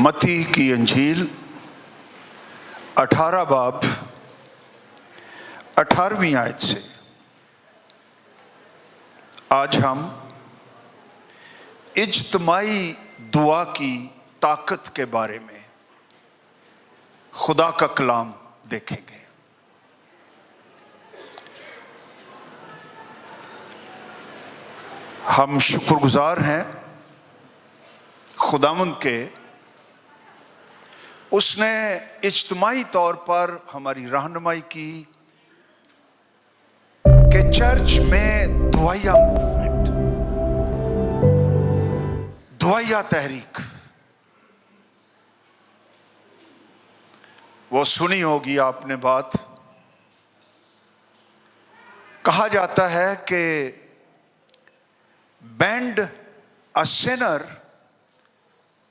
मत्ती की अंजील 18 बाब 18वीं आयत से आज हम इज्तिमाई दुआ की ताकत के बारे में खुदा का कलाम देखेंगे। हम शुक्रगुजार हैं खुदावंद के, उसने इज्तिमाई तौर पर हमारी रहनुमाई की कि चर्च में दुआया मूवमेंट, दुआया तहरीक, वो सुनी होगी आपने बात। कहा जाता है कि bend a sinner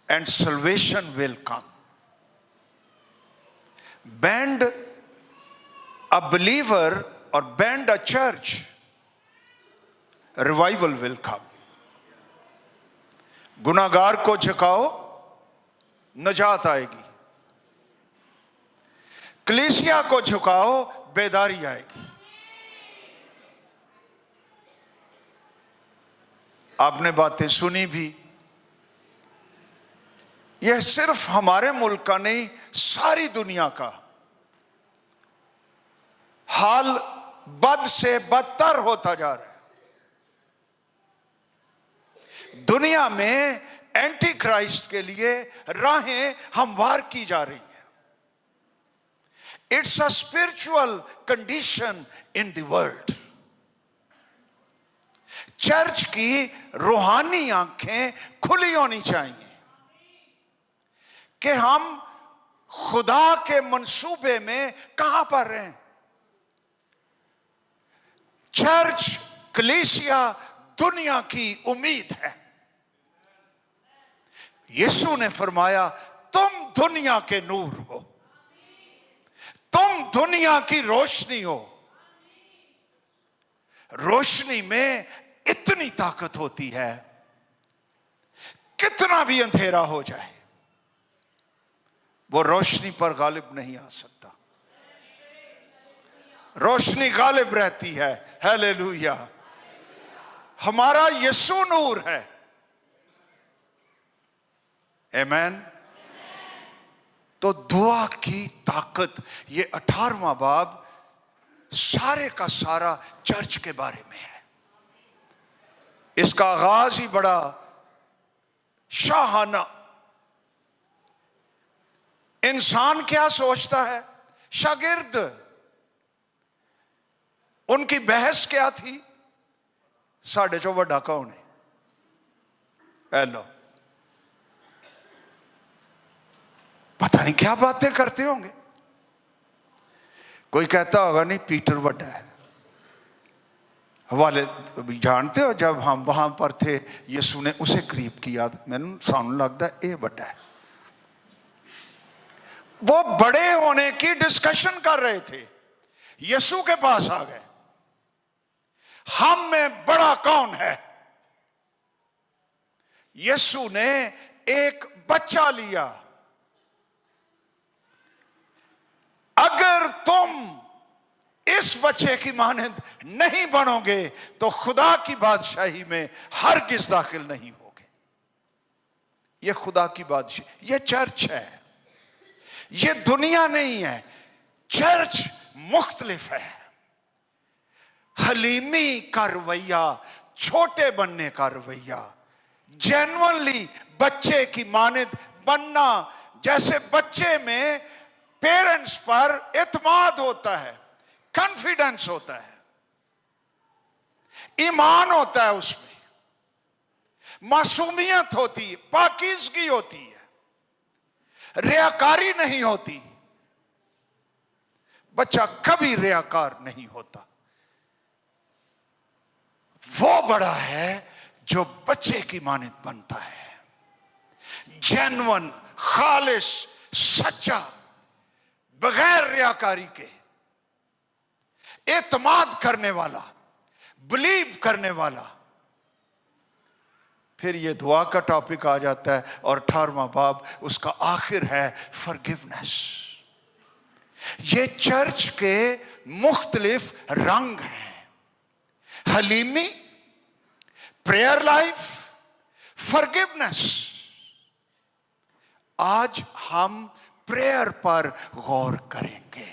and salvation will come. Bend a believer or bend a church, revival will come. गुनाहगार को झुकाओ, नजात आएगी। कलीसिया को झुकाओ, बेदारी आएगी। आपने बातें सुनी भी। यह सिर्फ हमारे मुल्क का नहीं, सारी दुनिया का हाल बद से बदतर होता जा रहा है। दुनिया में एंटी क्राइस्ट के लिए राहें हमवार की जा रही हैं। It's a spiritual condition in the world. Church की रूहानी आंखें खुली होनी चाहिए कि हम खुदा के मंसूबे में कहां पर हैं। चर्च, कलीसिया दुनिया की उम्मीद है। यीशु ने फरमाया, तुम दुनिया के नूर हो, तुम दुनिया की रोशनी हो। रोशनी में इतनी ताकत होती है, कितना भी अंधेरा हो जाए वो रोशनी पर गालिब नहीं आ सकता। रोशनी गालिब रहती है। हालेलुया। हमारा यीशु नूर है। आमीन। तो दुआ की ताकत, ये 18वां बाब सारे का सारा चर्च के बारे में है। इसका आगाज ही बड़ा शाहाना। इंसान क्या सोचता है? शागिर्द, उनकी बहस क्या थी? साढ़े चो वड्डा कौन है? हेलो, पता नहीं क्या बातें करते होंगे। कोई कहता होगा नहीं पीटर वड्डा है। हवाले जानते हो, जब हम वहां पर थे यीशु ने उसे करीब किया, मैंने सानू लगता है ये बड़ा है। वो बड़े होने की डिस्कशन कर रहे थे, यीशु के पास आ गए। हम में बड़ा कौन है? यीशु ने एक बच्चा लिया। अगर तुम इस बच्चे की मानंद नहीं बनोगे तो खुदा की बादशाही में हरगिज दाखिल नहीं होगे। यह खुदा की बादशाही, यह चर्च है, यह दुनिया नहीं है। चर्च मुख्तलिफ है। हलीमी का रवैया, छोटे बनने का रवैया, जेन्युइनली बच्चे की मानंद बनना। जैसे बच्चे में पेरेंट्स पर एतमाद होता है, कॉन्फिडेंस होता है, ईमान होता है, उसमें मासूमियत होती है, पाकीज़गी होती है, रियाकारी नहीं होती। बच्चा कभी रियाकार नहीं होता। वो बड़ा है जो बच्चे की मानंद बनता है। जेन्युइन, खालिस, सच्चा, बगैर रियाकारी के, एतमाद करने वाला, बिलीव करने वाला। फिर ये दुआ का टॉपिक आ जाता है और 18वां बाब उसका आखिर है फॉरगिवनेस। ये चर्च के मुख्तलिफ रंग हैं, हलीमी, प्रेयर लाइफ, फॉरगिवनेस। आज हम प्रेयर पर गौर करेंगे।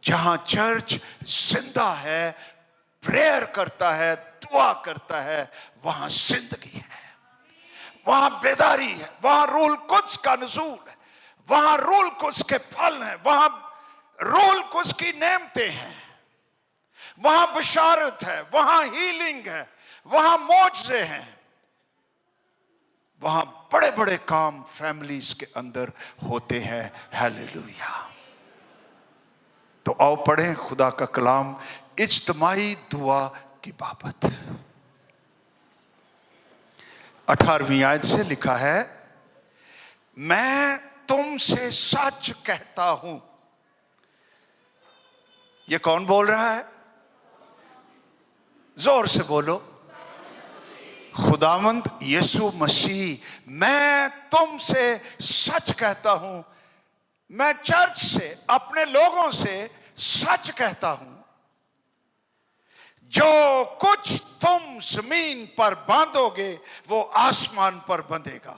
जहां चर्च जिंदा है, प्रेयर करता है, दुआ करता है, वहां जिंदगी है, वहां बेदारी है, वहां रूल कुद्स का नुज़ूल है, वहां रूल कुद्स के फल हैं, वहां रूल कुद्स की नेमतें हैं, वहां बशारत है, वहां हीलिंग है, वहां मौजज़े हैं, वहां बड़े बड़े काम फैमिलीज के अंदर होते हैं। हालेलुया। तो आओ पढ़ें खुदा का कलाम इज्तिमाई दुआ की बाबत। 18वीं आयत से लिखा है, मैं तुमसे सच कहता हूं। ये कौन बोल रहा है? जोर से बोलो। खुदावंद यीशु मसीह, मैं तुमसे सच कहता हूं। मैं चर्च से, अपने लोगों से सच कहता हूं, जो कुछ तुम जमीन पर बांधोगे वो आसमान पर बंधेगा,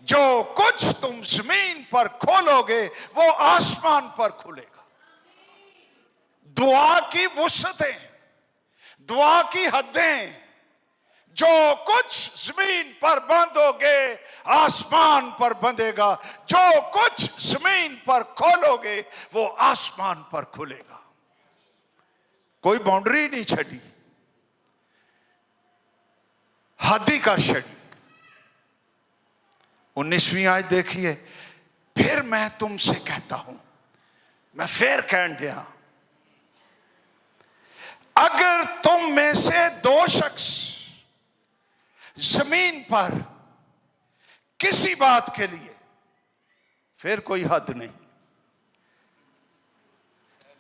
जो कुछ तुम जमीन पर खोलोगे वो आसमान पर खुलेगा। दुआ की वुसअतें, दुआ की हदें, जो कुछ जमीन पर बांधोगे आसमान पर बंधेगा, जो कुछ जमीन पर खोलोगे वो आसमान पर खुलेगा। कोई बाउंड्री नहीं छड़ी, हद ही कर छड़ी। 19वीं आयत देखिए, फिर मैं तुमसे कहता हूं, मैं फिर कह दिया, अगर तुम में से 2 शख्स जमीन पर किसी बात के लिए, फिर कोई हद नहीं,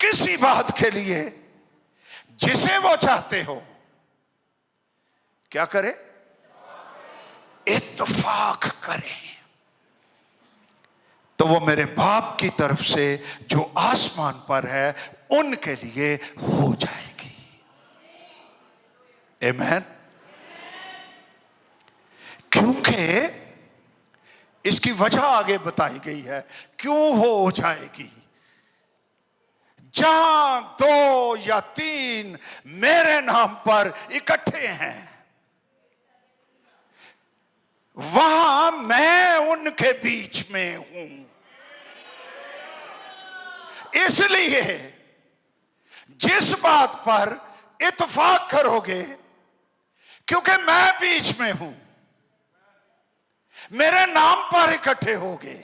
किसी बात के लिए जिसे वो चाहते हो, क्या करे? इत्तफाक करें, तो वो मेरे बाप की तरफ से जो आसमान पर है उनके लिए हो जाएगी। आमीन। क्योंकि इसकी वजह आगे बताई गई है, क्यों हो जाएगी। जहां 2 या 3 मेरे नाम पर इकट्ठे हैं, वहां मैं उनके बीच में हूं। इसलिए जिस बात पर इत्तेफाक करोगे, क्योंकि मैं बीच में हूं, मेरे नाम पर इकट्ठे होगे।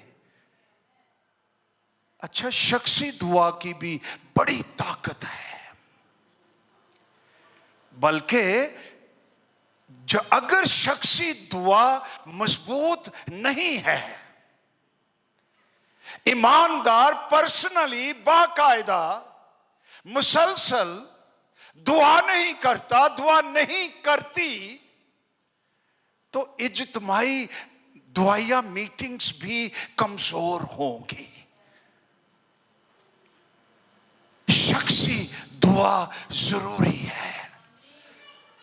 अच्छा, शख्सी दुआ की भी बड़ी ताकत है, बल्कि जो अगर शख्सी दुआ मजबूत नहीं है, ईमानदार पर्सनली बाकायदा मुसलसल दुआ नहीं करता, दुआ नहीं करती, तो इज्तिमाई दुआया मीटिंग्स भी कमजोर होंगी। शख्सी दुआ जरूरी है।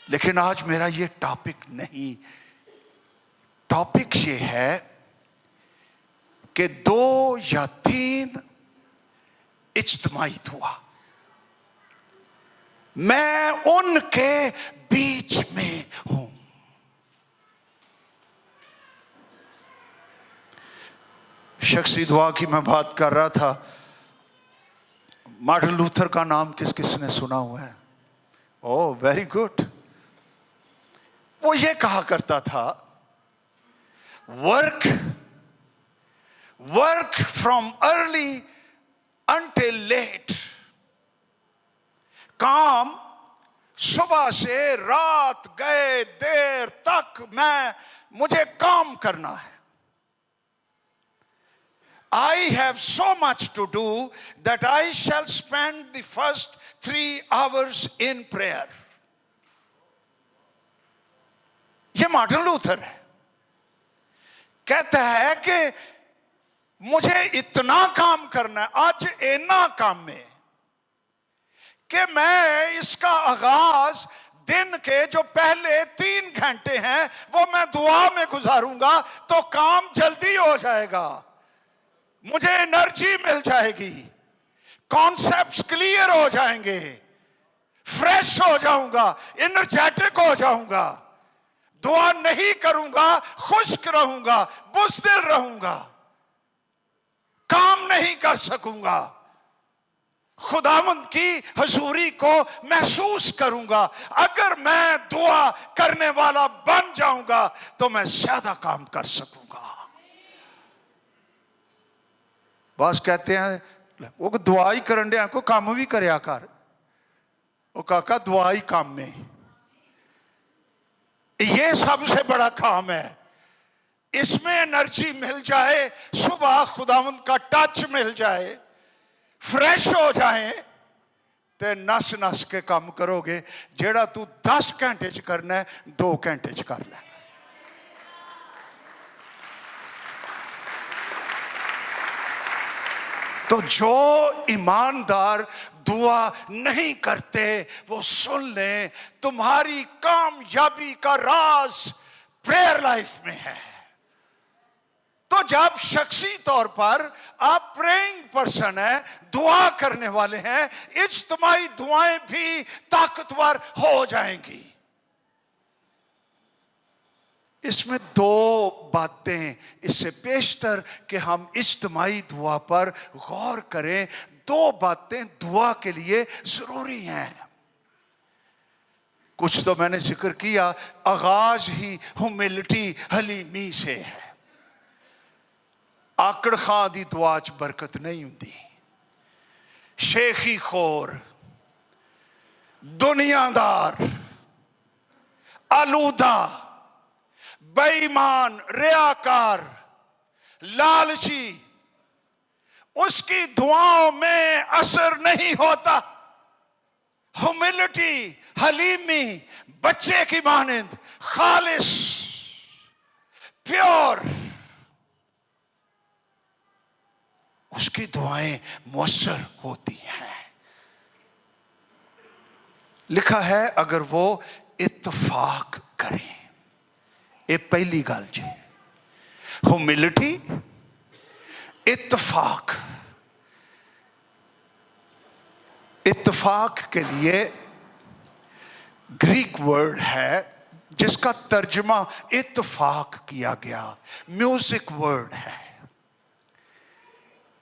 लेकिन आज मेरा ये टॉपिक नहीं, टॉपिक ये है कि 2 या 3 इज्तिमाई दुआ, मैं उनके बीच में हूं। शख्सी दुआ की मैं बात कर रहा था। मार्टिन लूथर का नाम किस किस ने सुना हुआ है? Oh, very good. वो ये कहा करता था, work from early until late. काम सुबह से रात गए देर तक मुझे काम करना है। I have so much to do that I shall spend the first 3 hours in prayer. ये मार्टिन लूथर है, कहता है कि मुझे इतना काम करना है, आज इतना काम में कि मैं इसका आगाज दिन के जो पहले 3 घंटे हैं वो मैं दुआ में गुजारूंगा तो काम जल्दी हो जाएगा, मुझे एनर्जी मिल जाएगी, कॉन्सेप्ट्स क्लियर हो जाएंगे, फ्रेश हो जाऊंगा, एनर्जेटिक हो जाऊंगा। दुआ नहीं करूंगा, खुश्क रहूंगा, बुज़दिल रहूंगा, काम नहीं कर सकूंगा, खुदावंद की हुजूरी को महसूस करूंगा। अगर मैं दुआ करने वाला बन जाऊंगा तो मैं ज्यादा काम कर सकूंगा। बस कहते हैं वो दुआ ही करन दिया को काम भी करया कर, वो काका दुआ ही काम में, ये सबसे बड़ा काम है। इसमें एनर्जी मिल जाए, सुबह खुदावंद का टच मिल जाए, फ्रेश हो जाए, ते नस नस के काम करोगे। जेड़ा तू 10 घंटे च करना है 2 घंटे च कर ले। तो जो ईमानदार दुआ नहीं करते वो सुन लें, तुम्हारी कामयाबी का राज प्रेयर लाइफ में है। तो जब शख्सी तौर पर आप प्रेइंग पर्सन है, दुआ करने वाले हैं, इज्तिमाई दुआएं भी ताकतवर हो जाएंगी। इसमें 2 बातें, इससे पेशतर कि हम इज्तिमाई दुआ पर गौर करें, 2 बातें दुआ के लिए जरूरी हैं। कुछ तो मैंने जिक्र किया, आगाज ही ह्यूमिलिटी हलीमी से है। आकड़ खां दी दुआ च बरकत नहीं हुंदी, शेखी खोर, दुनियादार, आलूदा, बेईमान, रियाकार, लालची, उसकी दुआओं में असर नहीं होता। ह्यूमिलिटी, हलीमी, बच्चे की मानंद, खालिस, प्योर, उसकी दुआएं मुअस्सर होती हैं। लिखा है अगर वो इत्तफाक करें, ये पहली गल जी, ह्यूमिलिटी, इत्तफाक। इत्तफाक के लिए ग्रीक वर्ड है जिसका तर्जुमा इत्तफाक किया गया, म्यूजिक वर्ड है।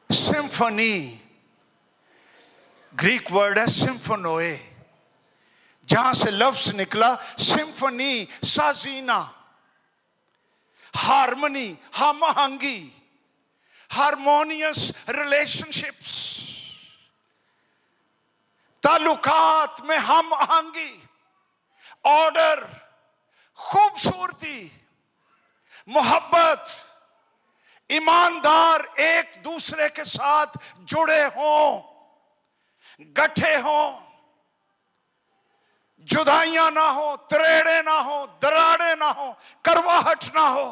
सिम्फनी ग्रीक वर्ड है सिम्फोनोए, जहां से लफ्ज निकला सिम्फनी, साजीना, हार्मनी, हमआहंगी, हारमोनियस रिलेशनशिप्स, ताल्लुकात में हमआहंगी, ऑर्डर, खूबसूरती, मोहब्बत, ईमानदार एक दूसरे के साथ जुड़े हों, गठे हों, जुदाइयां ना हो, त्रेड़े ना हो, दराड़े ना हो, करवाहट ना हो,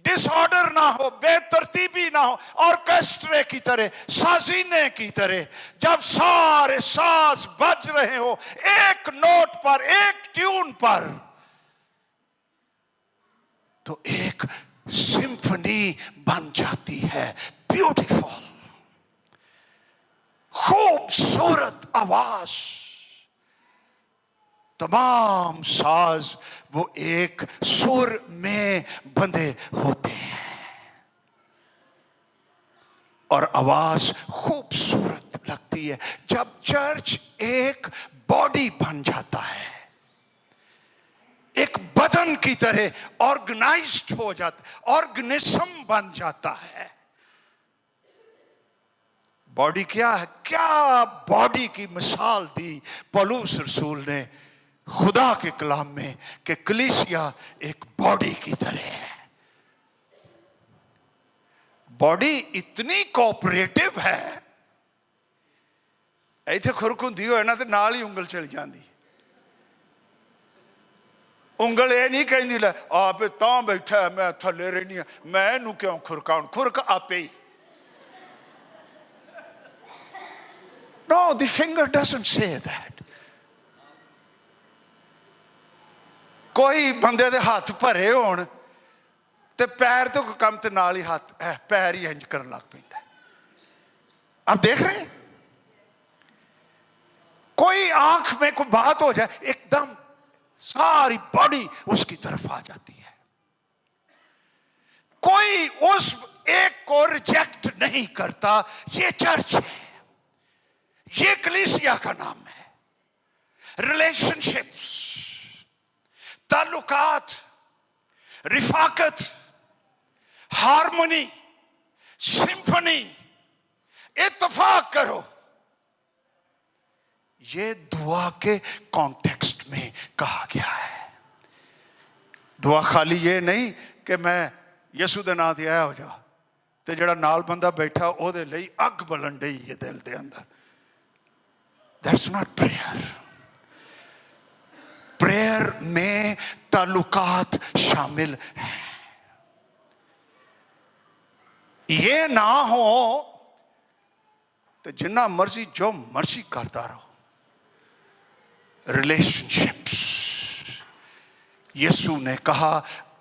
डिसऑर्डर ना हो, बेतरतीबी ना हो, ऑर्केस्ट्रे की तरह, साजीने की तरह। जब सारे साज बज रहे हो एक नोट पर, एक ट्यून पर, तो एक सिम्फनी बन जाती है। ब्यूटीफुल, खूबसूरत आवाज, तमाम साज वो एक सुर में बंधे होते हैं और आवाज खूबसूरत लगती है। जब चर्च एक बॉडी बन जाता है, एक बदन की तरह ऑर्गेनाइज्ड हो जाता, ऑर्गेनिज्म बन जाता है। बॉडी क्या है? क्या बॉडी की मिसाल दी पौलुस रसूल ने खुदा के कलाम में कि कलीसिया एक बॉडी की तरह है। बॉडी इतनी कोऑपरेटिव है, इत्थे खुरक हुंदी होए ना ते नाल ही उंगल चल जांदी। ਉਂਗਲ ਇਹ ਨਹੀਂ ਕਹਿੰਦੀ ਲੈ ਆਪੇ ਤਾਂ ਬੈਠਾ ਮੈਂ ਥੱਲੇ ਰਹਿਣੀ ਆ ਮੈਂ ਇਹਨੂੰ ਕਿਉਂ ਖੁਰਕਾਉਂ ਖੁਰਕ ਆਪੇ ਹੀ No, the finger doesn't say that. कोई बंदे दे हाथ भरे होण ते पैर तो कम ते नाल ही हाथ पैर ही इंज करन लग पैंदा आप देख रहे हैं कोई आंख में कोई बात हो जाए एकदम सारी बॉडी उसकी तरफ आ जाती है कोई उस एक को रिजेक्ट नहीं करता ये चर्च है ये कलीसिया का नाम है रिलेशनशिप्स ताल्लुकात रिफाकत हारमोनी सिम्फनी इत्तेफाक करो ये दुआ के कॉन्टेक्स्ट में कहा गया है दुआ खाली ये नहीं कि मैं यसू दे नाम ते आया हो जा ते जेड़ा नाल बंदा बैठा ओदे लई अग बलन डई है दिल दे अंदर That's not prayer. Prayer में ताल्लुकात शामिल है ये ना हो तो जिन्ना मर्जी जो मर्जी करता रहो रिलेशनशिप्स यीशु ने कहा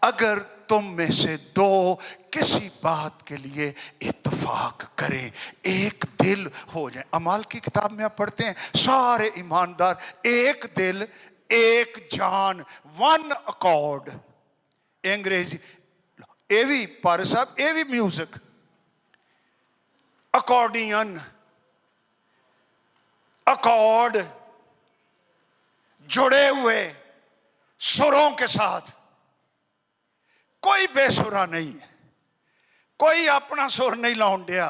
अगर तुम में से दो किसी बात के लिए इत्तेफाक करें एक दिल हो जाए अमाल की किताब में आप पढ़ते हैं सारे ईमानदार एक दिल एक जान वन अकॉर्ड अंग्रेजी एवी पारे साहब एवी म्यूजिक अकॉर्डियन अकॉर्ड जुड़े हुए सुरों के साथ कोई बेसुरा नहीं है कोई अपना सुर नहीं लाउन दिया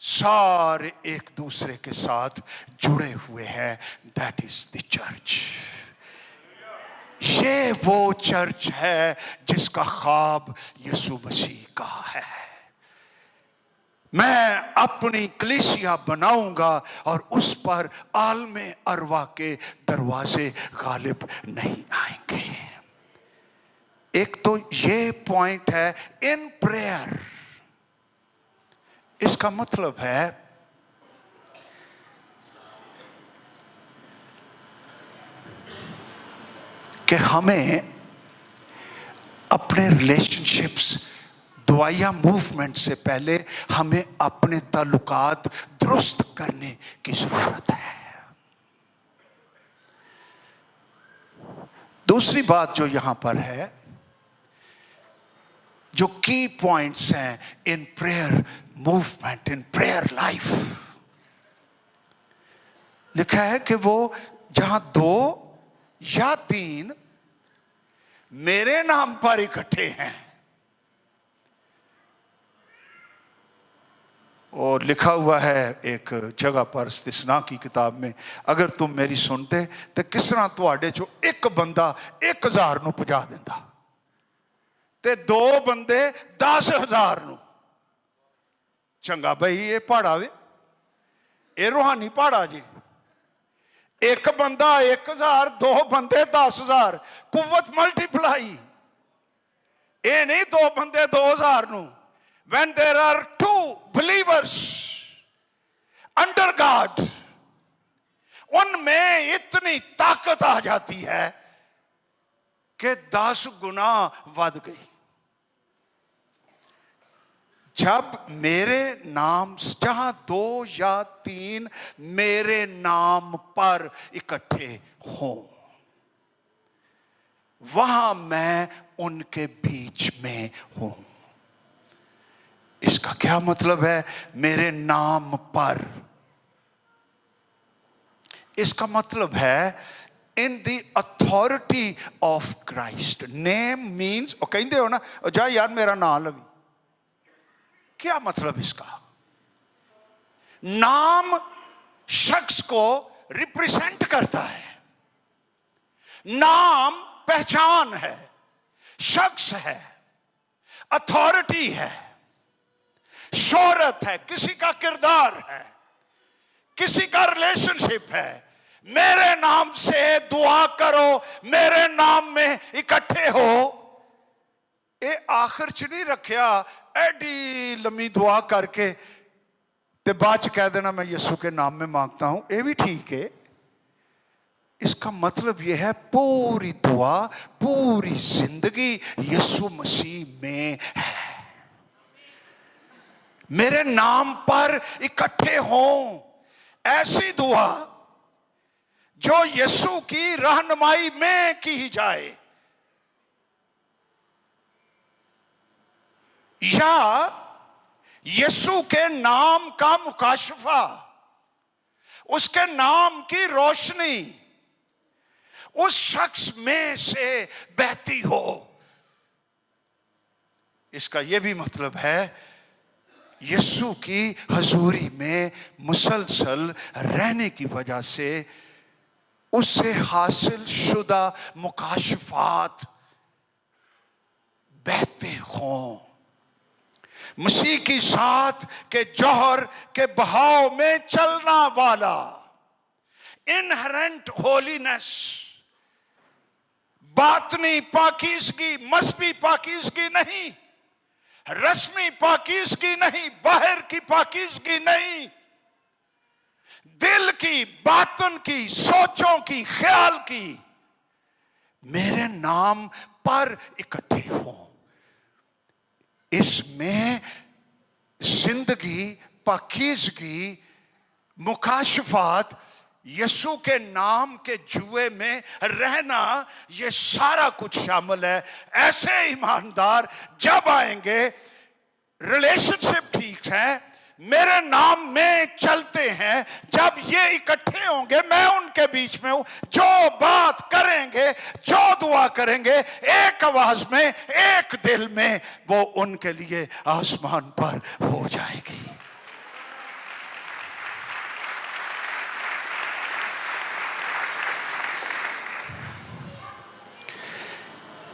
सारे एक दूसरे के साथ जुड़े हुए हैं दैट इज द चर्च ये वो चर्च है जिसका ख्वाब यीशु मसीह का है मैं अपनी कलीसिया बनाऊंगा और उस पर आलमे अरवा के दरवाजे गालिब नहीं आएंगे एक तो ये पॉइंट है इन प्रेयर इसका मतलब है कि हमें अपने रिलेशनशिप्स दुआया मूवमेंट से पहले हमें अपने ताल्लुकात दुरुस्त करने की जरूरत है दूसरी बात जो यहां पर है जो की पॉइंट्स हैं in prayer movement in prayer life लिखा है कि वो जहां दो या तीन मेरे नाम पर इकट्ठे हैं और लिखा हुआ है एक जगह पर इस्तिस्ना की किताब में अगर तुम मेरी सुनते तो किस तरह तुहाडे चो एक बंदा 1000 नूं पहुंचा दिंदा ते दो बंदे 10,000 नूं चंगा भाई ये पहाड़ा वे ये रूहानी पहाड़ा जी एक बंदा 1000 दो बंदे 10,000 कुव्वत मल्टीप्लाई ये नहीं दो बंदे 2,000 नूं when there are two believers under God उनमें इतनी ताकत आ जाती है कि 10 गुना बढ़ गई जब मेरे नाम जहां 2 या 3 मेरे नाम पर इकट्ठे हों वहां मैं उनके बीच में हूं इसका क्या मतलब है मेरे नाम पर इसका मतलब है in the authority of Christ name means और कहते हो ना जा यार मेरा नाम लवी क्या मतलब इसका नाम शख्स को रिप्रेजेंट करता है नाम पहचान है शख्स है अथॉरिटी है शोहरत है किसी का किरदार है किसी का रिलेशनशिप है मेरे नाम से दुआ करो, मेरे नाम में इकट्ठे हो। ये आखिर च नहीं रखिया एडी लम्मी दुआ करके ते बाद च कह देना मैं यीशु के नाम में मांगता हूं। ये भी ठीक है। इसका मतलब यह है पूरी दुआ, पूरी जिंदगी यीशु मसीह में है। मेरे नाम पर इकट्ठे हों, ऐसी दुआ जो यीशु की रहनुमाई में की जाए, या यीशु के नाम का मुकाशफा, उसके नाम की रोशनी उस शख्स में से बहती हो। इसका यह भी मतलब है यीशु की हजूरी में मुसलसल रहने की वजह से उससे हासिल शुदा मुकाशफात बहते हों। मसीह की साथ के जौहर के बहाव में चलना वाला इनहेरेंट होलीनेस, बातनी पाकीज़गी, मस्बी पाकीज़गी नहीं, रस्मी पाकीज़गी नहीं, बाहर की पाकीज़गी नहीं, दिल की, बातन की, सोचों की, ख्याल की, मेरे नाम पर इकट्ठे हों। इसमें जिंदगी, पाकीज़गी, मुकाशफात, यीशु के नाम के जुए में रहना, ये सारा कुछ शामिल है। ऐसे ईमानदार जब आएंगे, रिलेशनशिप ठीक है, मेरे नाम में चलते हैं, जब ये इकट्ठे होंगे, मैं उनके बीच में हूं, जो बात करेंगे, जो दुआ करेंगे, एक आवाज में, एक दिल में, वो उनके लिए आसमान पर हो जाएगी।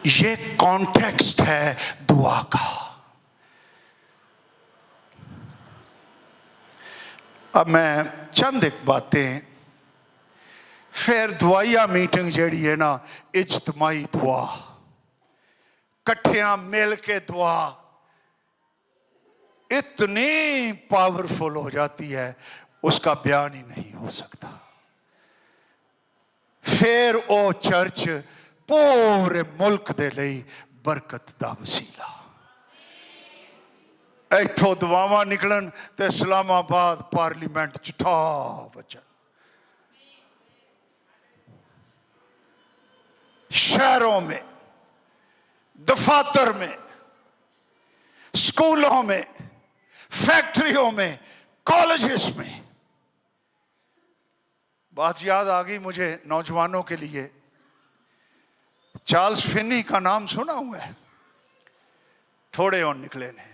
ये कॉन्टेक्स्ट है दुआ का। अब मैं चंद एक बातें, फिर दुआया मीटिंग जेड़ी है ना, इज्तमाई दुआ, कट्ठियां मिल के दुआ इतनी पावरफुल हो जाती है, उसका बयान ही नहीं हो सकता। फिर वो चर्च पूरे मुल्क दे लई बरकत दा वसीला। इथों दुआवां निकलन ते इस्लामाबाद पार्लीमेंट च ठा बचन, शहरों में, दफातर में, स्कूलों में, फैक्ट्रियों में, कॉलेजेस में। बात याद आ गई मुझे नौजवानों के लिए, चार्ल्स फिनी का नाम सुना हुआ है? थोड़े और निकले ने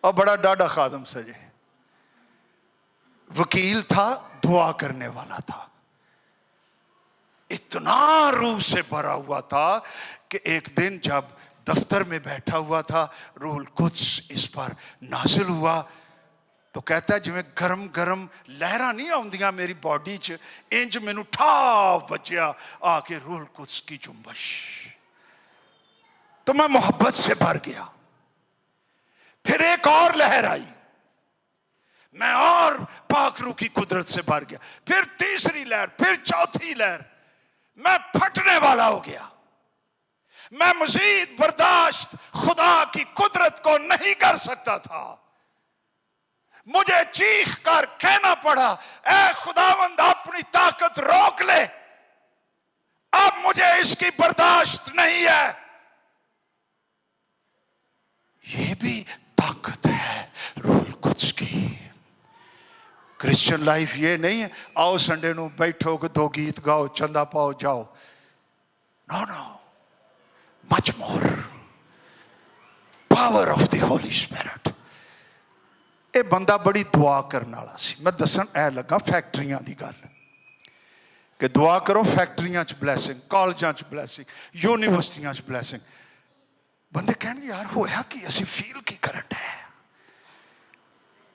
और बड़ा डाडा खादम सजे, वकील था, दुआ करने वाला था, इतना रूह से भरा हुआ था कि एक दिन जब दफ्तर में बैठा हुआ था, रूहुल कुद्स इस पर नाजिल हुआ, तो कहता है जिवें गरम गरम लहरा नहीं आउंदियां मेरी बॉडी च, इंज मैनू ठा वजया आके रूहुल कुद्स की जुम्बश। तो मैं मोहब्बत से भर गया। फिर एक और लहर आई, मैं और पाक रूह की कुदरत से भर गया। फिर तीसरी लहर, फिर चौथी लहर, मैं फटने वाला हो गया। मैं मजीद बर्दाश्त खुदा की कुदरत को नहीं कर सकता था। मुझे चीख कर कहना पड़ा, ऐ खुदावंद अपनी ताकत रोक ले, अब मुझे इसकी बर्दाश्त नहीं है। ये भी ताकत है रूहुल कुद्स की। क्रिश्चियन लाइफ ये नहीं है आओ संडे ਨੂੰ बैठो दो गीत गाओ चंदा पाओ जाओ। No no, much more power of the Holy Spirit. ये बंदा बड़ी दुआ करने वाला सी। मैं दसन ऐ लगा फैक्ट्रियां की गल कि दुआ करो फैक्ट्रियां च ब्लैसिंग, कॉलेजां च ब्लैसिंग, यूनिवर्सिटियां च ब्लैसिंग। बंदे कहने यार होया कि असी फील की करंट है।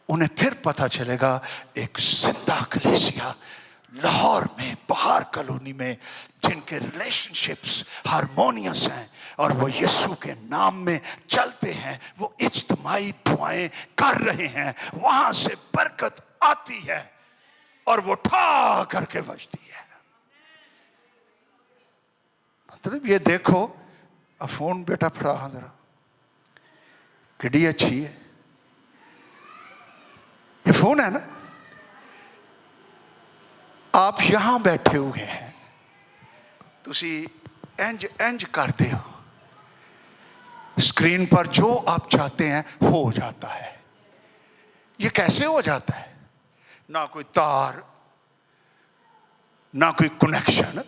उन्हें फिर पता चलेगा एक जिंदा कलीसिया लाहौर में, बहार कॉलोनी में, जिनके रिलेशनशिप्स हारमोनियस हैं और वो यीशु के नाम में चलते हैं, वो इज्तिमाई दुआएं कर रहे हैं, वहां से बरकत आती है और वो ठा करके बजती है। मतलब ये देखो, अब फोन बेटा पड़ा हाँ जरा, किड्डी अच्छी है ये फोन है ना। आप यहां बैठे हुए हैं, तुसी इंज इंज करते हो, स्क्रीन पर जो आप चाहते हैं हो जाता है। ये कैसे हो जाता है? ना कोई तार, ना कोई कनेक्शन,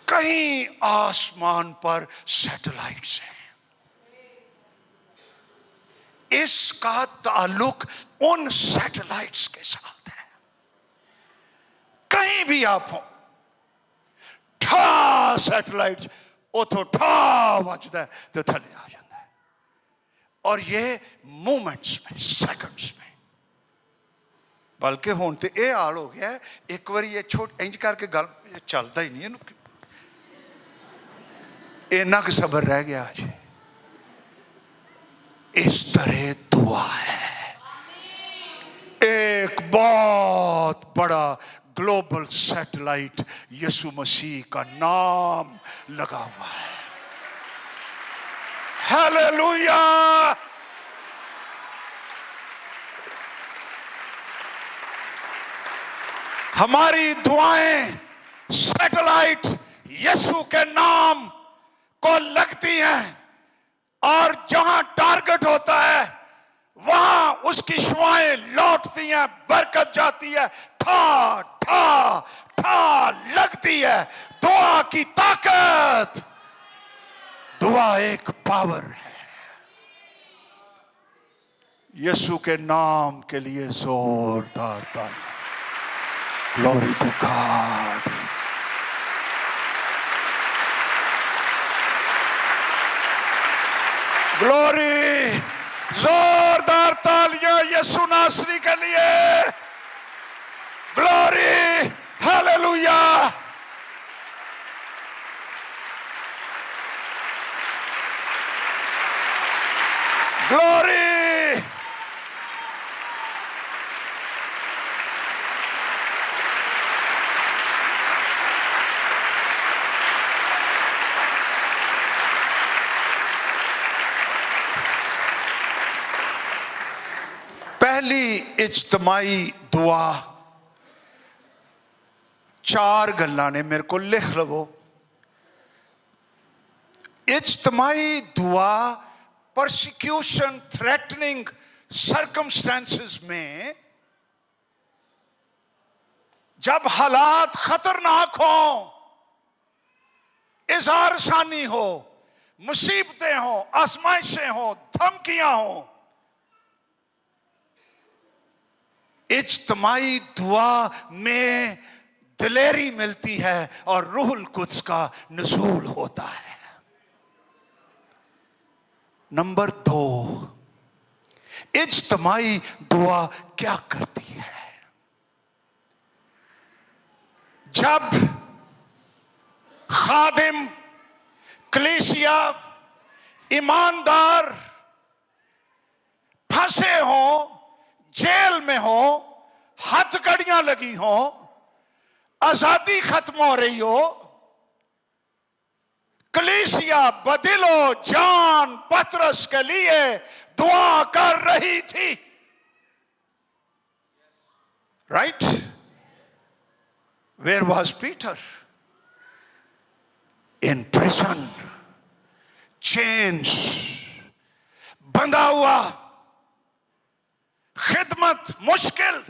कहीं आसमान पर सैटेलाइट्स हैं। इसका ताल्लुक उन सैटेलाइट्स के साथ है। कहीं भी आप हो, ठा सैटेलाइट उतो ठा बजता है तो थले आ जाता है। और ये मोमेंट्स में, सेकंड्स में, बल्कि हुण ते ये हाल हो गया है, एक बार ये छोट इंज करके गल चलता ही नहीं है, इन्ना क सबर रह गया आज। इस तरह दुआ है, एक बहुत बड़ा ग्लोबल सैटेलाइट यीशु मसीह का नाम लगा हुआ है। हालेलुया। हमारी दुआएं सैटेलाइट यीशु के नाम को लगती हैं और जहां टारगेट होता है वहां उसकी शुआएं लौटती हैं, बरकत जाती है, ठा ठा ठा लगती है। दुआ की ताकत, दुआ एक पावर है। यीशु के नाम के लिए जोरदार ताली। Glory to God. ग्लोरी, जोरदार तालियां यीशु नासरी के लिए। Glory, hallelujah. ग्लोरी। पहली इज्तिमाई दुआ, चार गल्लां ने, मेरे को लिख लवो। इज्तिमाई दुआ परसिक्यूशन, थ्रेटनिंग सर्कमस्टेंसेस में, जब हालात खतरनाक हो, इज़हार-सानी हो, मुसीबतें हो, आजमाइशें हो, धमकियां हो, इज्तिमाई दुआ में दिलेरी मिलती है और रूहुल कुद्स का नुज़ूल होता है। नंबर 2, इज्तिमाई दुआ क्या करती है? जब खादिम, कलीसिया, ईमानदार फंसे हो, जेल में हो, हथकड़ियां लगी हो, आजादी खत्म हो रही हो, कलीसिया बदिलो जान पतरस के लिए दुआ कर रही थी। Right? Where was Peter? In prison, chains, बंधा हुआ, खिदमत मुश्किल।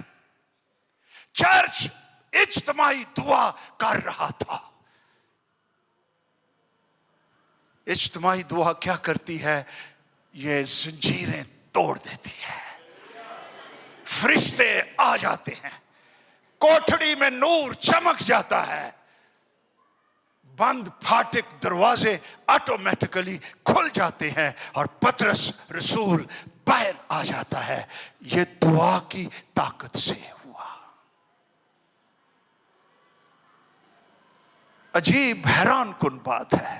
चर्च इज्तिमाई दुआ कर रहा था। इज्तिमाई दुआ क्या करती है? ये जंजीरें तोड़ देती है, फरिश्ते आ जाते हैं, कोठड़ी में नूर चमक जाता है, बंद फाटक दरवाजे ऑटोमेटिकली खुल जाते हैं और पतरस रसूल बाहर आ जाता है। ये दुआ की ताकत से हुआ। अजीब हैरान कुन बात है,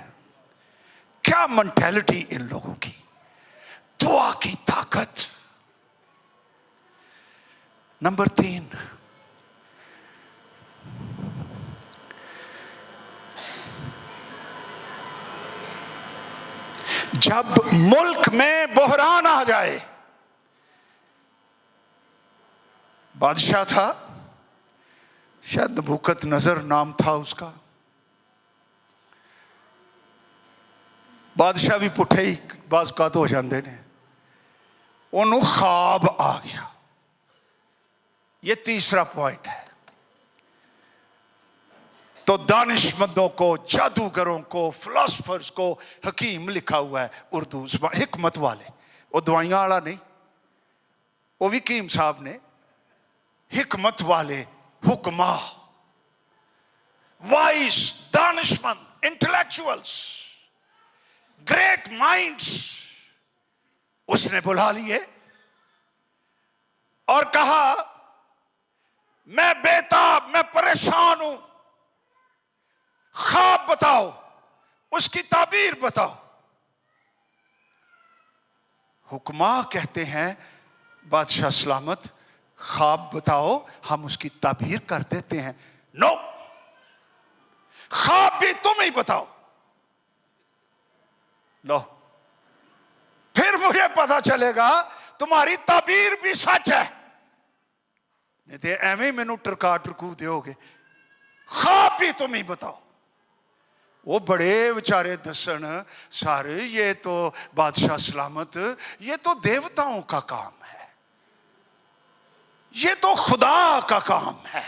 क्या मेंटालिटी इन लोगों की। दुआ की ताकत। नंबर 3, जब मुल्क में बहरान आ जाए। बादशाह था, शायद नबूकत नजर नाम था उसका। बादशाह भी पुठे ही बाज़ औकात हो जाते ने। उन्होंने ख्वाब आ गया। ये तीसरा पॉइंट है। तो दानिशमंदों को, जादूगरों को, फिलोसफर्स को, हकीम लिखा हुआ है उर्दू, हिकमत वाले, वो दवाइयां वाला नहीं, वो भी हकीम साहब ने, हिकमत वाले, हुक्मा, वाइस, दानिशमंद, इंटेलेक्चुअल्स, ग्रेट माइंड्स उसने बुला लिए और कहा, मैं बेताब, मैं परेशान हूं, ख्वाब बताओ, उसकी ताबीर बताओ। हुक्मा कहते हैं, बादशाह सलामत, ख्वाब बताओ, हम उसकी ताबीर कर देते हैं। नो, ख्वाब भी तुम ही बताओ। लो, फिर मुझे पता चलेगा तुम्हारी ताबीर भी सच है, नहीं तो एवं मैनू टरका टरकू दोगे। ख्वाब भी तुम ही बताओ। वो बड़े बेचारे दसन, सारे ये तो बादशाह सलामत, ये तो देवताओं का काम है, ये तो खुदा का काम है,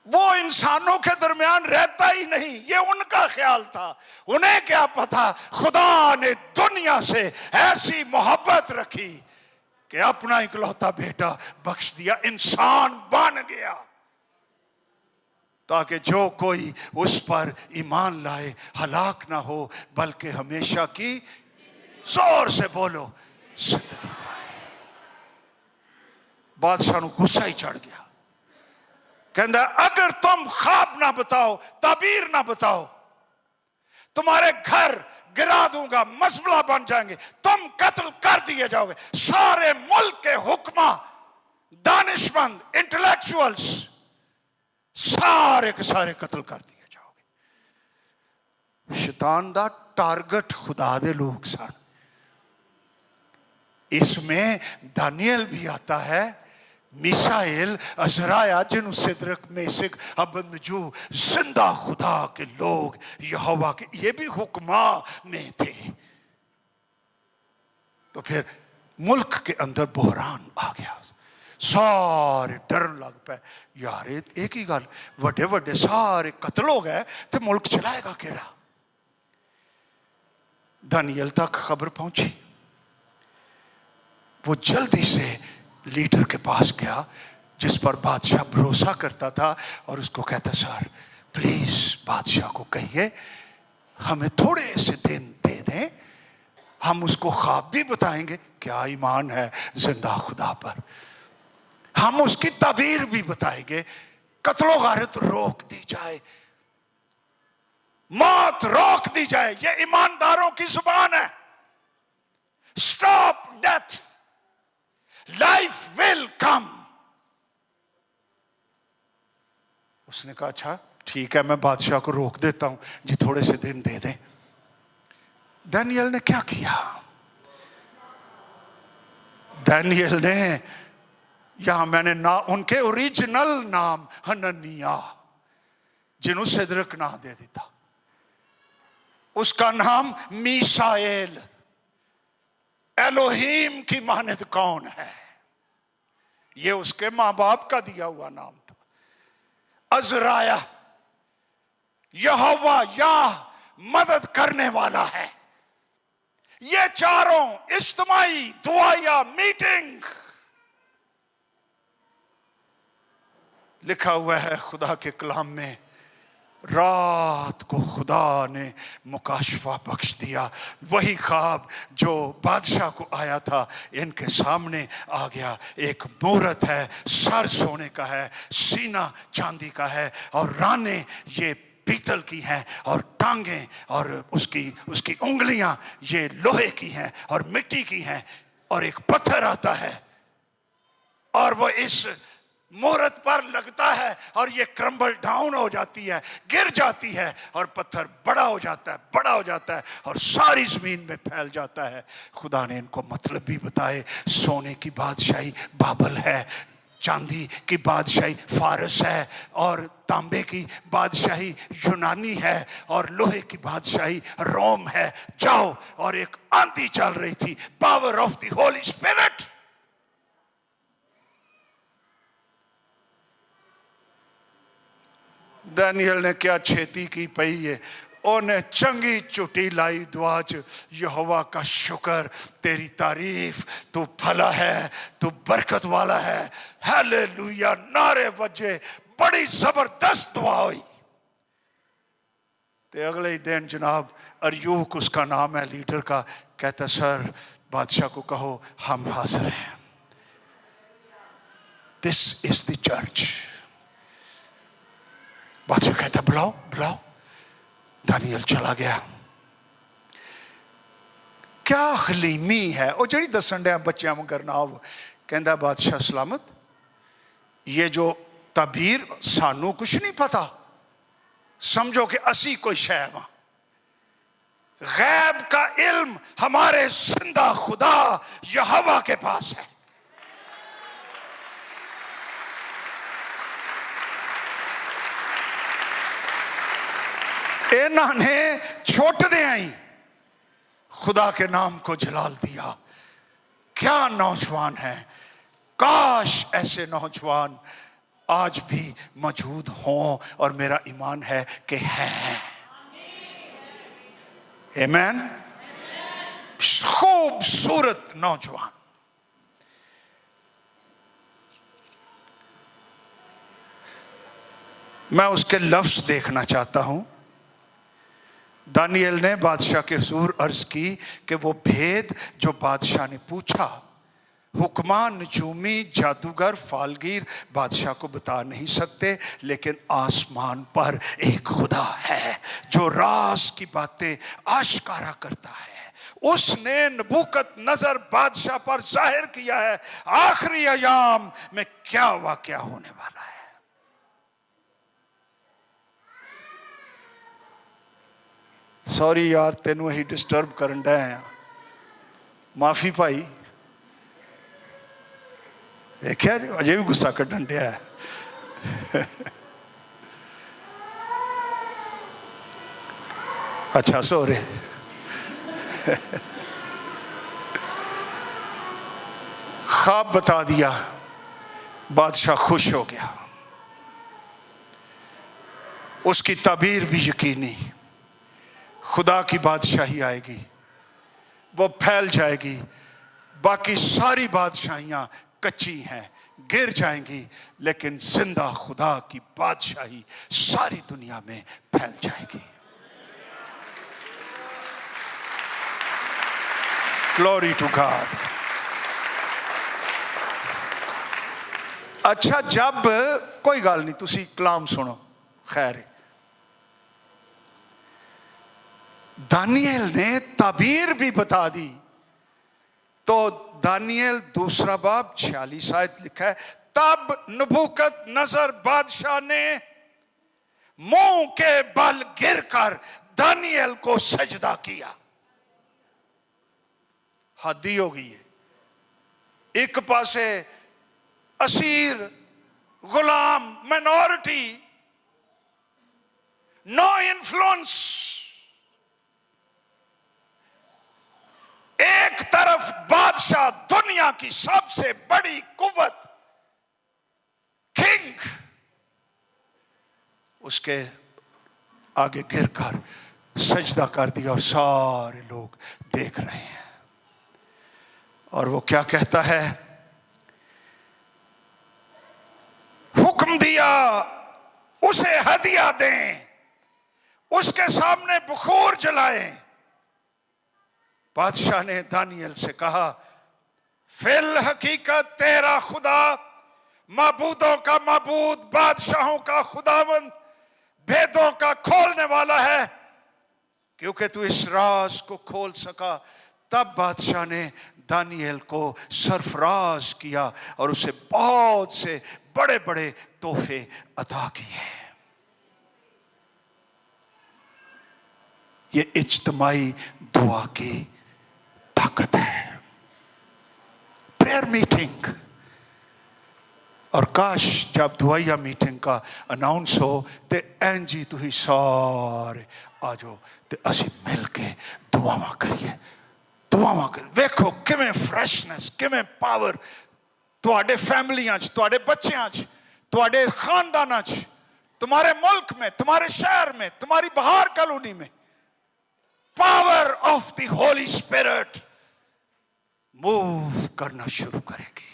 वो इंसानों के दरमियान रहता ही नहीं, ये उनका ख्याल था। उन्हें क्या पता, खुदा ने दुनिया से ऐसी मोहब्बत रखी कि अपना इकलौता बेटा बख्श दिया, इंसान बन गया, ताकि जो कोई उस पर ईमान लाए हलाक ना हो, बल्कि हमेशा की, जोर से बोलो, जिंदगी पाए। बादशाह को गुस्सा ही चढ़ गया। कहता, अगर तुम ख्वाब ना बताओ, ताबीर ना बताओ, तुम्हारे घर गिरा दूंगा, मसबला बन जाएंगे, तुम कत्ल कर दिए जाओगे। सारे मुल्क के हुक्मा, दानिशमंद, इंटेलेक्चुअल्स, सारे के सारे कत्ल कर दिए जाओगे। शैतान दा टारगेट खुदा दे लोग सन। इसमें दानियल भी आता है, मिसाइल, अजराया, जिन सिदरक, मेसिक, अबदनजू, जिंदा खुदा के लोग, यहोवा के, ये भी हुक्मा में थे। तो फिर मुल्क के अंदर बहरान आ गया, सारे डरन लग पे, यार एक ही गल, वड्डे वड्डे सारे कत्ल हो गए तो मुल्क चलाएगा केड़ा। दानियल तक खबर पहुंची। वो जल्दी से लीडर के पास गया जिस पर बादशाह भरोसा करता था और उसको कहता, सर प्लीज बादशाह को कहिए हमें थोड़े से दिन दे दें, हम उसको ख्वाब भी बताएंगे, क्या ईमान है जिंदा खुदा पर, हम उसकी ताबीर भी बताएंगे, कत्लो गारत रोक दी जाए, मौत रोक दी जाए, ये ईमानदारों की जुबान है। Stop death, life will come. उसने कहा, अच्छा ठीक है, मैं बादशाह को रोक देता हूं जी, थोड़े से दिन दे दें। दानियल ने क्या किया? दानियल ने, यहां मैंने ना उनके ओरिजिनल नाम हननिया, जिन्हों सिदरक ना दे दिता, उसका नाम मीसाएल, एलोहीम की मानद कौन है, ये उसके मां बाप का दिया हुआ नाम था। अजराया, यहोवा या मदद करने वाला है। ये चारों इज्तिमाई दुआया मीटिंग लिखा हुआ है खुदा के कलाम में। रात को खुदा ने मुकाशफा बख्श दिया। वही ख्वाब जो बादशाह को आया था इनके सामने आ गया। एक मूरत है, सर सोने का है, सीना चांदी का है और रानें ये पीतल की हैं और टांगें और उसकी उंगलियां ये लोहे की हैं और मिट्टी की हैं। और एक पत्थर आता है और वो इस मूरत पर लगता है और ये क्रम्बल डाउन हो जाती है, गिर जाती है और पत्थर बड़ा हो जाता है, बड़ा हो जाता है और सारी जमीन में फैल जाता है। खुदा ने इनको मतलब भी बताए। सोने की बादशाही बाबल है, चांदी की बादशाही फारस है और तांबे की बादशाही यूनानी है और लोहे की बादशाही रोम है। जाओ। और एक आंधी चल रही थी, power of the Holy Spirit. दानियल ने क्या छेती की पई है, उन्हें चंगी चुटी लाई दुआज। यहोवा का शुक्र, तेरी तारीफ, तू भला है, तू बरकत वाला है। हालेलुया, नारे बजे, बड़ी जबरदस्त दुआ हुई। ते अगले ही दिन जनाब अरयूक उसका नाम है लीडर का, कहता सर बादशाह को कहो हम हाजिर हैं। This is the church. बादशाह कहता बुलाओ बुलाओ। दानियल चला गया। क्या हलीमी है वो जड़ी दसन डया बच्चों मगर ना। कहता बादशाह सलामत, ये जो तबीर सानू कुछ नहीं पता, समझो कि असी कोई शय वहां। गैब का इल्म हमारे जिंदा खुदा यहोवा के पास है। इन्होंने छोटदे ही खुदा के नाम को जलाल दिया। क्या नौजवान है, काश ऐसे नौजवान आज भी मौजूद हों और मेरा ईमान है कि हैं। आमीन। खूबसूरत नौजवान। मैं उसके लफ्ज देखना चाहता हूं। दानियल ने बादशाह के हुजूर अर्ज की कि वो भेद जो बादशाह ने पूछा, हुक्मान, नजूमी, जादूगर, फालगीर बादशाह को बता नहीं सकते, लेकिन आसमान पर एक खुदा है जो राज की बातें आश्कारा करता है। उसने नबूकत नजर बादशाह पर जाहिर किया है आखिरी अयाम में क्या वाकया होने वाला है। सॉरी यार, तेनू ही डिस्टर्ब करन डे हैं, माफी भाई। देखिया अजे भी गुस्सा कढ़न दिया है। अच्छा सो रहे। ख्वाब बता दिया, बादशाह खुश हो गया। उसकी ताबीर भी यकीनी, खुदा की बादशाही आएगी, वो फैल जाएगी। बाकी सारी बादशाहियां कच्ची हैं, गिर जाएंगी, लेकिन जिंदा खुदा की बादशाही सारी दुनिया में फैल जाएगी। Glory to God. अच्छा, जब कोई गल नहीं, तुसी कलाम सुनो, खैर है। दानियल ने ताबीर भी बता दी। तो दानियल दूसरा बाब 46 आयत लिखा है, तब नबूकत नजर बादशाह ने मुंह के बल गिरकर दानियल को सजदा किया। हदी हो गई है। एक पासे असीर, गुलाम, माइनॉरिटी, नो इन्फ्लुएंस, एक तरफ बादशाह, दुनिया की सबसे बड़ी कुव्वत, किंग, उसके आगे गिरकर सजदा कर दिया और सारे लोग देख रहे हैं। और वो क्या कहता है, हुक्म दिया उसे हदिया दें, उसके सामने बुखूर जलाए। बादशाह ने दानियल से कहा, फिल हकीकत तेरा खुदा माबूदों का माबूद, बादशाहों का खुदावंद, भेदों का खोलने वाला है, क्योंकि तू इस राज को खोल सका। तब बादशाह ने दानियल को सरफराज किया और उसे बहुत से बड़े बड़े तोहफे अता किए। ये इज्तिमाई दुआ की ताकत है, प्रेयर मीटिंग। और काश जब दुआया मीटिंग का अनाउंस हो तो एंजी तुही सारे आ जाओ तो असी मिल के दुआवां करिए, दुआवां कर। वेखो किवें फ्रैशनेस, किवें पावर तुहाडे फैमिलियां च, तुहाडे बच्चों च, तुहाडे खानदानां च, तुम्हारे मुल्क में, तुम्हारे शहर में, तुम्हारी बाहर कॉलोनी में power of the Holy spirit move करना शुरू करेगी।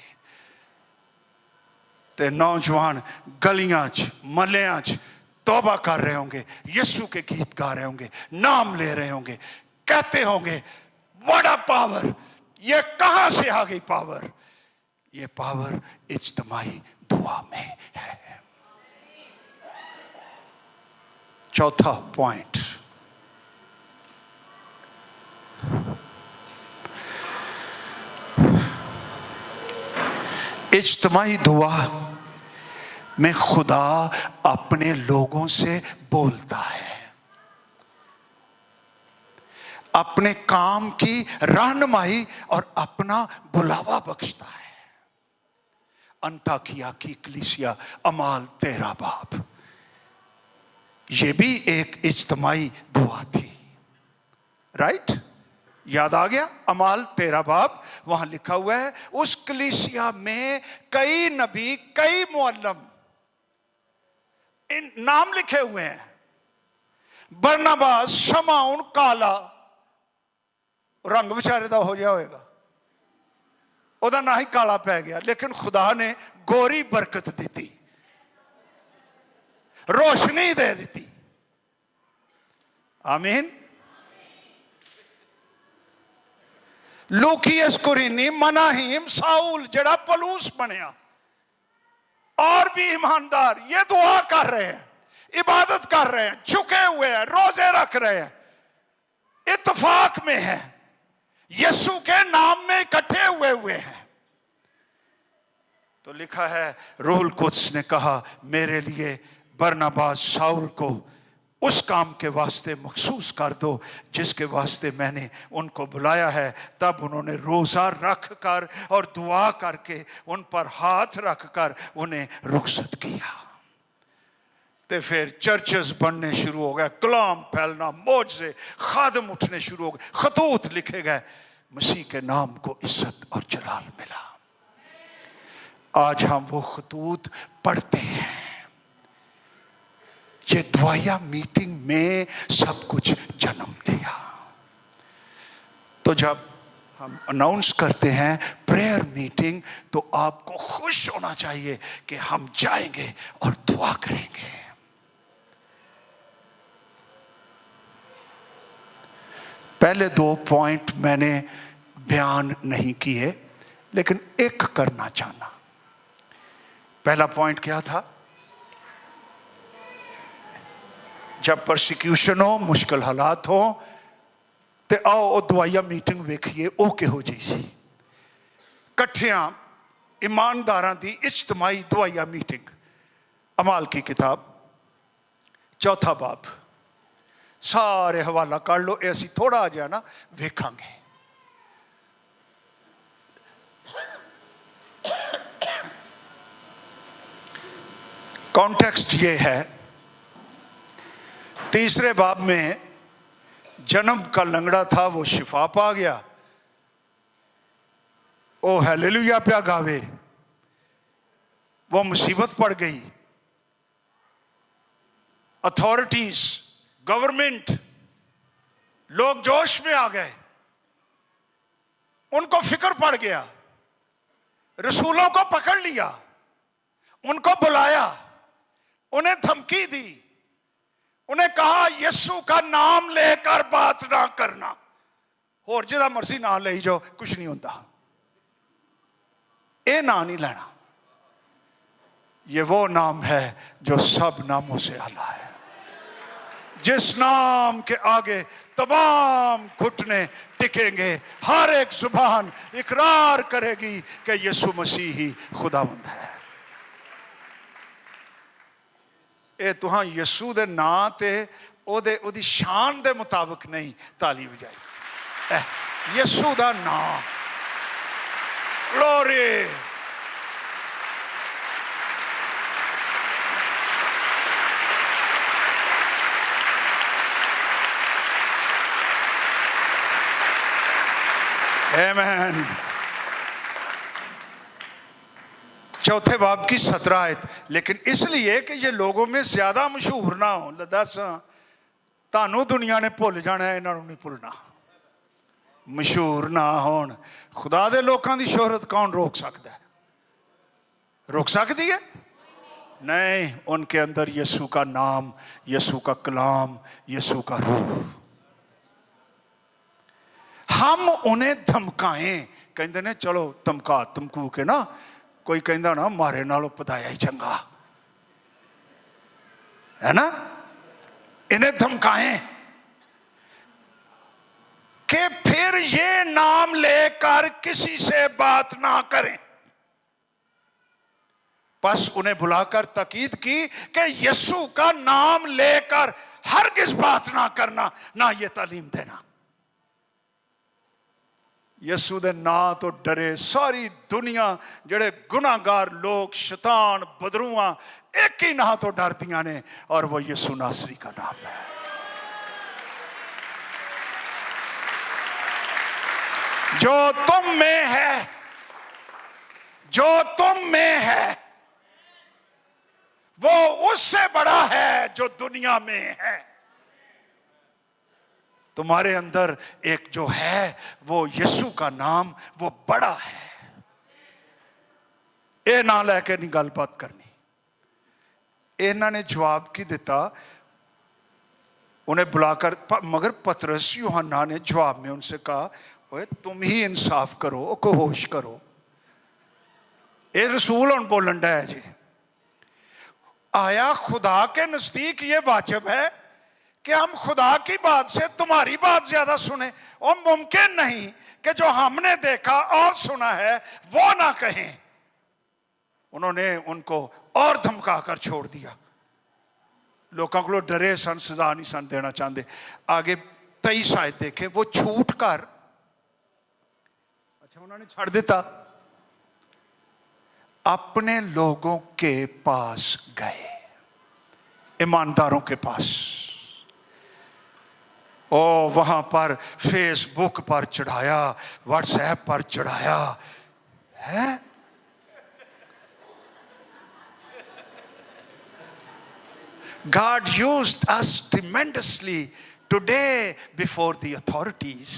ते नौजवान गलियां च, महल्लियां च तौबा कर रहे होंगे, यीशु के गीत गा रहे होंगे, नाम ले रहे होंगे, कहते होंगे बड़ा पावर, ये कहां से आ गई पावर? ये पावर इज्तिमाई दुआ में है। चौथा पॉइंट, इज्तिमाई दुआ में खुदा अपने लोगों से बोलता है, अपने काम की रहनुमाई और अपना बुलावा बख्शता है। अंताकिया की कलीसिया, अमाल 13 बाब, ये भी एक इज्तिमाई दुआ थी। राइट, याद आ गया? अमाल 13 बाब, वहां लिखा हुआ है उस कलीसिया में कई नबी, कई मुअल्लम, इन नाम लिखे हुए हैं। बरनबास, शमाउन, काला, रंग बेचारे दा हो गया होएगा, ओदा ना ही काला पै गया, लेकिन खुदा ने गोरी बरकत दी, रोशनी दे दी। आमीन। लूकियस कुरीनी, मनाहिम, साउल जड़ा पलूस बनया, और भी ईमानदार ये दुआ कर रहे हैं, इबादत कर रहे हैं, झुके हुए हैं, रोजे रख रहे हैं, इत्तेफाक में है, यीशु के नाम में इकट्ठे हुए हैं। तो लिखा है रूहुल कुद्स ने कहा, मेरे लिए बरनबास, शाऊल को उस काम के वास्ते मखसूस कर दो जिसके वास्ते मैंने उनको बुलाया है। तब उन्होंने रोज़ा रख कर और दुआ करके उन पर हाथ रख कर उन्हें रुखसत किया। तो फिर चर्चेस बनने शुरू हो गए, कलाम फैलना, मोजे, खादम उठने शुरू हो गए, खतूत लिखे गए, मसीह के नाम को इज्जत और जलाल मिला। आज हम वो खतूत पढ़ते हैं। ये दुआया मीटिंग में सब कुछ जन्म लिया। तो जब हम अनाउंस करते हैं प्रेयर मीटिंग, तो आपको खुश होना चाहिए कि हम जाएंगे और दुआ करेंगे। पहले 2 पॉइंट मैंने बयान नहीं किए, लेकिन एक करना चाहना। पहला पॉइंट क्या था? जब परसिक्यूशन हो, मुश्किल हालात हो, तो आओ दुआया मीटिंग वेखिए ओ किहो जी सी। कट्ठियां ईमानदारां दी इज्तिमाई दुआया मीटिंग। अमाल की किताब 4 बाब, सारे हवाला कर लो, ऐसी थोड़ा जिहा ना वेखांगे। कॉन्टेक्स्ट ये है, 3 बाब में जन्म का लंगड़ा था, वो शिफा पा गया, ओ हालेलुया प्या गावे, वो मुसीबत पड़ गई। अथॉरिटीज, गवर्नमेंट, लोग जोश में आ गए, उनको फिक्र पड़ गया, रसूलों को पकड़ लिया, उनको बुलाया, उन्हें धमकी दी, उन्हें कहा यीशु का नाम लेकर बात ना करना, और जिदा मर्जी ना ले जाओ, कुछ नहीं होता, ये ना नहीं लेना। ये वो नाम है जो सब नामों से आला है, जिस नाम के आगे तमाम घुटने टिकेंगे, हर एक जुबान इकरार करेगी कि यीशु मसीह ही खुदावंद है। ये तुहां यीशु दे नां ते ओदी शान दे मुताबिक नहीं ताली बजाई, यीशु दा नाम, ग्लोरी। आमीन। चौथे बाब की 17 आयत, लेकिन इसलिए कि ये लोगों में ज्यादा मशहूर ना हो। दस तानू दुनिया ने भुल जाना है, इन्हों नहीं भुलना। मशहूर ना होन, खुदा दे लोगों की शोहरत कौन रोक सकता है? रोक सकती है? नहीं। उनके अंदर यीशु का नाम, यीशु का कलाम, यीशु का रूह। हम उन्हें धमकाएं, कहते ने चलो धमका धमकू के ना, कोई कहता ना मारे नालों पताया ही चंगा है ना, इन्हें धमकाएं कि फिर ये नाम लेकर किसी से बात ना करें। बस उन्हें बुलाकर ताकीद की कि यीशु का नाम लेकर हरगिज बात ना करना, ना ये तालीम देना। यीशु दे नां तो डरे सारी दुनिया, जेड़े गुनाहगार लोग, शैतान, बदरूआं, एक ही नां तो डरदियां ने, और वो यीशु नासरी का नाम है। जो तुम में है, जो तुम में है, वो उससे बड़ा है जो दुनिया में है। तुम्हारे अंदर एक जो है वो यीशु का नाम, वो बड़ा है। ये ना लैके नहीं गलबात करनी। इन्होंने जवाब की दिता, उन्हें बुलाकर, मगर पतरस यूहन्ना ने जवाब में उनसे कहा, ओए तुम ही इंसाफ करो, को होश करो। ये रसूल उन बोलन डा है जी, आया खुदा के नजदीक ये वाजिब है कि हम खुदा की बात से तुम्हारी बात ज्यादा सुने? और मुमकिन नहीं कि जो हमने देखा और सुना है वो ना कहें। उन्होंने उनको और धमका कर छोड़ दिया। लोगों को डरे सन, सजा नहीं सन देना चाहते। आगे 23 आयत देखे, वो छूट कर, अच्छा उन्होंने छड़ दिता, अपने लोगों के पास गए, ईमानदारों के पास। ओ वहां पर फेसबुक पर चढ़ाया, व्हाट्सएप पर चढ़ाया है। God used us tremendously today before the authorities.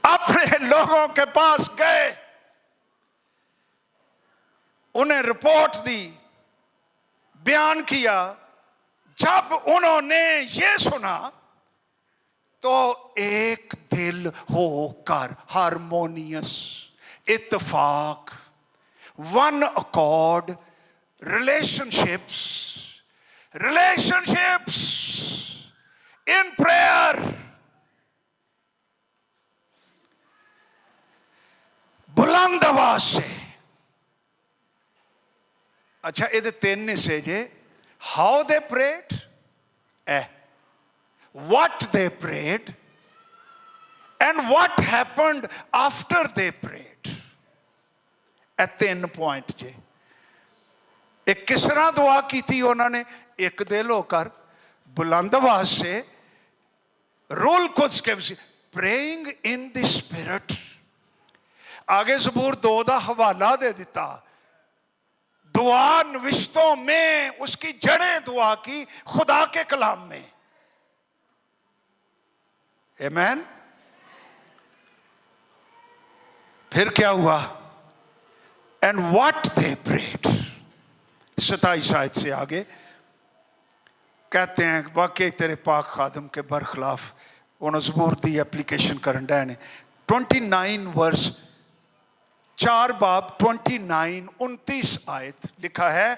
अपने लोगों के पास गए, उन्हें रिपोर्ट दी, बयान किया। जब उन्होंने ये सुना तो एक दिल होकर, हारमोनियस, इत्तेफाक, one accord, relationships in prayer, बुलंद आवाज से। अच्छा ये 3 हिस्से जे, how they prayed, what they prayed, and what happened after they prayed। 3 point जे। एक किस तरह दुआ की थी उन्होंने? एक दिल होकर, बुलंद आवाज से, रूल कुछ के, प्रेइंग इन द स्पिरिट। आगे ज़बूर 2 का हवाला दे दिता। दुआ नविश्तों में उसकी जड़ें दुआ की, खुदा के कलाम में। आमीन। फिर क्या हुआ? एंड व्हाट दे प्रेड, 27 आयत से आगे, कहते हैं वाकई तेरे पाक खादम के बरखिलाफ उन्होंने ज़बूर दी एप्लीकेशन करन डे ने 29 वर्स 4 बाब 29 29 आयत लिखा है,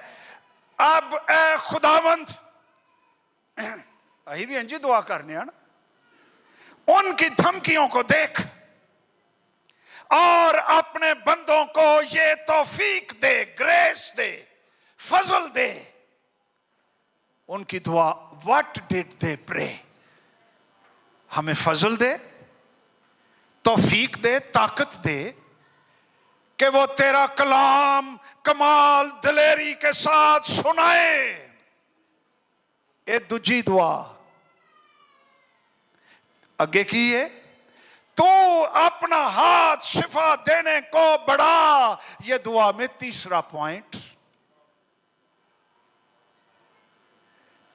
अब ए खुदावंद, अही भी इंजी दुआ करने हैं ना, उनकी धमकियों को देख और अपने बंदों को ये तौफीक दे, ग्रेस दे, फजल दे। उनकी दुआ, व्हाट डिड दे प्रे, हमें फजल दे, तौफीक दे, ताकत दे कि वो तेरा कलाम कमाल दिलेरी के साथ सुनाए। ये दूजी दुआ आगे की है, तू अपना हाथ शिफा देने को बढ़ा। ये दुआ में तीसरा पॉइंट,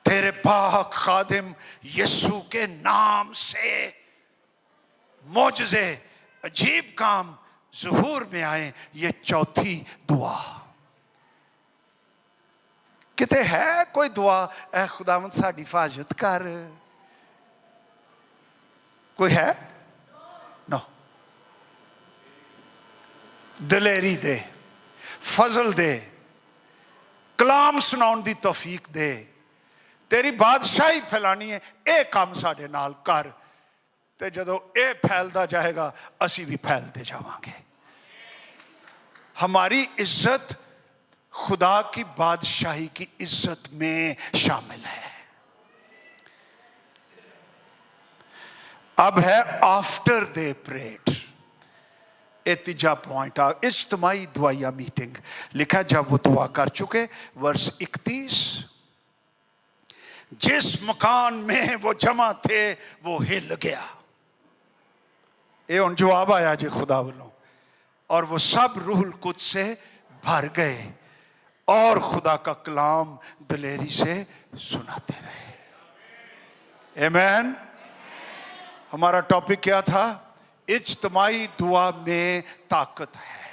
तेरे पाक खादिम यीशु के नाम से मौजज़े अजीब काम ज़ुहूर में आए। ये चौथी दुआ। किते है कोई दुआ, ऐ खुदावंद साडी हिफाजत कर, कोई है? नो। दिलेरी दे, फजल दे, कलाम सुनाउन दी तौफीक दे, तेरी बादशाही फैलानी है, ये काम साडे नाल कर। ते जदों ये फैलता जाएगा असी भी फैलते जावांगे। हमारी इज्जत खुदा की बादशाही की इज्जत में शामिल है। अब है आफ्टर दे प्रेड, ये तीजा पॉइंट आ, इज्तिमाई दुआया मीटिंग। लिखा जब वो दुआ कर चुके, वर्ष 31, जिस मकान में वो जमा थे वो हिल गया। ये उन जवाब आया जी खुदा वालों, और वो सब रूहुल कुद्स से भर गए और खुदा का कलाम दिलेरी से सुनाते रहे। आमीन। हमारा टॉपिक क्या था? इज्तिमाई दुआ में ताकत है।